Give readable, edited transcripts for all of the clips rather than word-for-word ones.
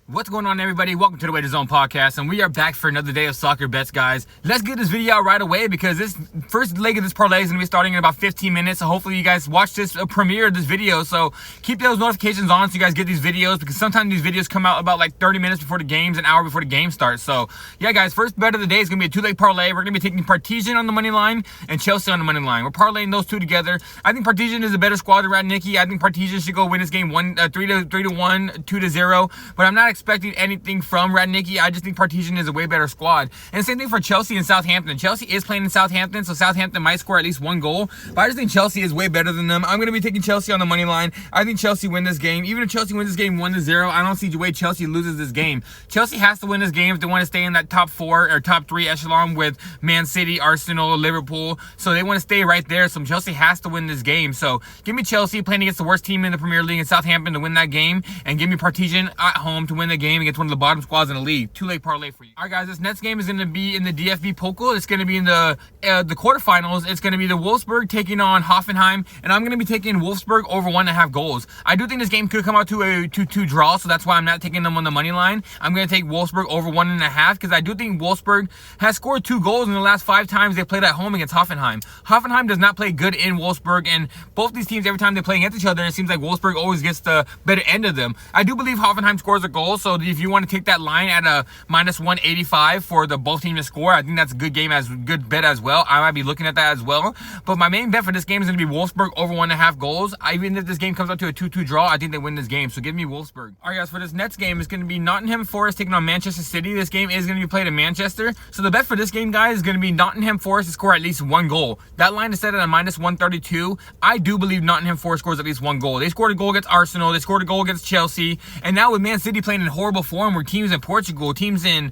What's going on, everybody? Welcome to the Way to Zone podcast, and we are back for another day of soccer bets, guys. Let's get this video out right away because this first leg of this parlay is going to be starting in about 15 minutes. So hopefully you guys watch this premiere of this video. So keep those notifications on so you guys get these videos, because sometimes these videos come out about like 30 minutes before the games, an hour before the game starts. So yeah, guys, first bet of the day is going to be a two-leg parlay. We're going to be taking Partizan on the money line and Chelsea on the money line. We're parlaying those two together. I think Partizan is a better squad than Radnicki. I think Partizan should go win this game 3-1, 2-0. But I'm not expecting anything from Radnicki. I just think Partizan is a way better squad. And same thing for Chelsea and Southampton. Chelsea is playing in Southampton, so Southampton might score at least one goal. But I just think Chelsea is way better than them. I'm going to be taking Chelsea on the money line. I think Chelsea win this game. Even if Chelsea wins this game 1-0, I don't see the way Chelsea loses this game. Chelsea has to win this game if they want to stay in that top 4 or top 3 echelon with Man City, Arsenal, Liverpool. So they want to stay right there. So Chelsea has to win this game. So give me Chelsea playing against the worst team in the Premier League in Southampton to win that game. And give me Partizan at home to win the game against one of the bottom squads in the league. Two-leg parlay for you. All right, guys, this next game is going to be in the DFB Pokal. It's going to be in the quarterfinals. It's going to be the Wolfsburg taking on Hoffenheim, and I'm going to be taking Wolfsburg over 1.5 goals. I do think this game could come out to a 2-2 draw, so that's why I'm not taking them on the money line. I'm going to take Wolfsburg over 1.5 because I do think Wolfsburg has scored 2 goals in the last 5 times they played at home against Hoffenheim. Hoffenheim does not play good in Wolfsburg, and both these teams, every time they play against each other, it seems like Wolfsburg always gets the better end of them. I do believe Hoffenheim scores a goal, so if you want to take that line at a -185 for the both teams to score, I think that's a good bet as well. I might be looking at that as well. But my main bet for this game is going to be Wolfsburg over 1.5 goals. Even if this game comes out to a 2-2 draw, I think they win this game. So give me Wolfsburg. All right, guys, for this next game, it's going to be Nottingham Forest taking on Manchester City. This game is going to be played in Manchester. So the bet for this game, guys, is going to be Nottingham Forest to score at least 1 goal. That line is set at a -132. I do believe Nottingham Forest scores at least 1 goal. They scored a goal against Arsenal. They scored a goal against Chelsea. And now with Man City playing in horrible form, where teams in Portugal, teams in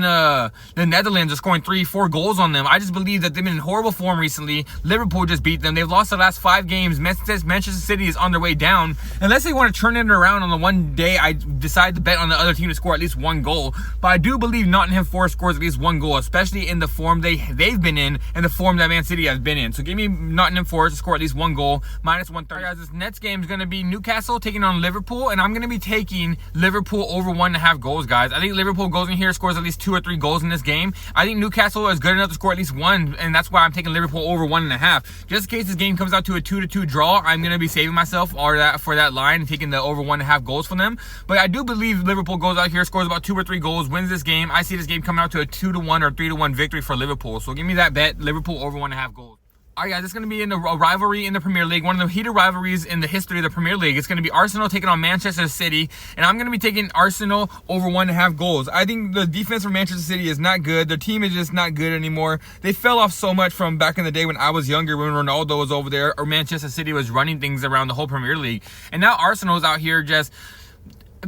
the Netherlands are scoring 3-4 goals on them. I just believe that they've been in horrible form recently. Liverpool just beat them. They've lost the last 5 games. Manchester City is on their way down. Unless they want to turn it around on the one day I decide to bet on the other team to score at least 1 goal. But I do believe Nottingham Forest scores at least 1 goal, especially in the form they've been in and the form that Man City has been in. So give me Nottingham Forest to score at least 1 goal, -130. Right, guys, this next game is going to be Newcastle taking on Liverpool, and I'm going to be taking Liverpool over 1.5 goals, guys. I think Liverpool goes in here, scores at least 2 or 3 goals in this game. I think Newcastle is good enough to score at least 1, and that's why I'm taking Liverpool over 1.5. Just in case this game comes out to a 2-2 draw, I'm going to be saving myself for that line and taking the over 1.5 goals from them. But I do believe Liverpool goes out here, scores about 2 or 3 goals, wins this game. I see this game coming out to a 2-1 or 3-1 victory for Liverpool. So give me that bet, Liverpool over 1.5 goals. All right, guys, it's going to be in a rivalry in the Premier League, one of the heated rivalries in the history of the Premier League. It's going to be Arsenal taking on Manchester City, and I'm going to be taking Arsenal over 1.5 goals. I think the defense for Manchester City is not good. Their team is just not good anymore. They fell off so much from back in the day when I was younger, when Ronaldo was over there, or Manchester City was running things around the whole Premier League. And now Arsenal's out here just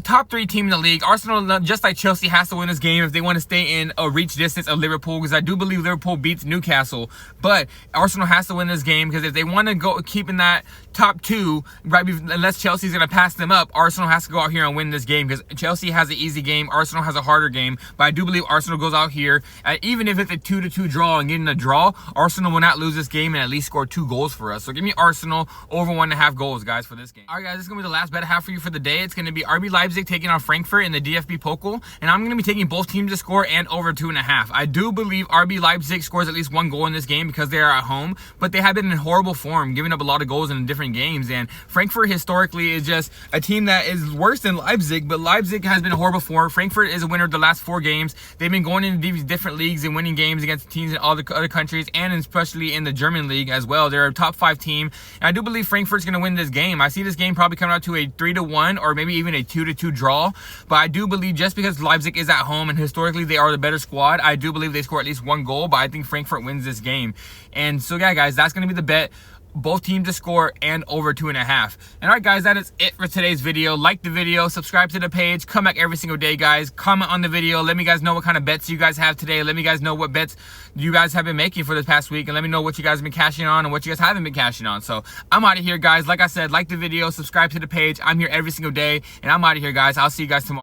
top 3 team in the league. Arsenal, just like Chelsea, has to win this game if they want to stay in a reach distance of Liverpool, because I do believe Liverpool beats Newcastle. But Arsenal has to win this game, because if they want to go keep in that top 2, right, unless Chelsea's going to pass them up, Arsenal has to go out here and win this game, because Chelsea has an easy game, Arsenal has a harder game. But I do believe Arsenal goes out here, even if it's a 2-2 draw and getting a draw, Arsenal will not lose this game and at least score 2 goals for us. So give me Arsenal over 1.5 goals, guys, for this game. All right, guys, this is going to be the last bet I have for you for the day. It's going to be RB Leipzig taking on Frankfurt in the DFB Pokal, and I'm going to be taking both teams to score and over 2.5. I do believe RB Leipzig scores at least 1 goal in this game because they are at home, but they have been in horrible form, giving up a lot of goals in different games. And Frankfurt historically is just a team that is worse than Leipzig, but Leipzig has been in horrible form. Frankfurt is a winner of the last 4 games. They've been going into these different leagues and winning games against teams in all the other countries, and especially in the German league as well. They're a top 5 team, and I do believe Frankfurt's going to win this game. I see this game probably coming out to a 3-1 or maybe even a 2-2 draw. But I do believe just because Leipzig is at home and historically they are the better squad, I do believe they score at least 1 goal, but I think Frankfurt wins this game. And so yeah, guys, that's going to be the bet. Both teams to score and over 2.5. And all right, guys, that is it for today's video. Like the video, subscribe to the page, come back every single day, guys. Comment on the video. Let me guys know what kind of bets you guys have today. Let me guys know what bets you guys have been making for this past week, and let me know what you guys have been cashing on and what you guys haven't been cashing on. So I'm out of here, guys. Like I said, like the video, subscribe to the page. I'm here every single day, and I'm out of here, guys. I'll see you guys tomorrow.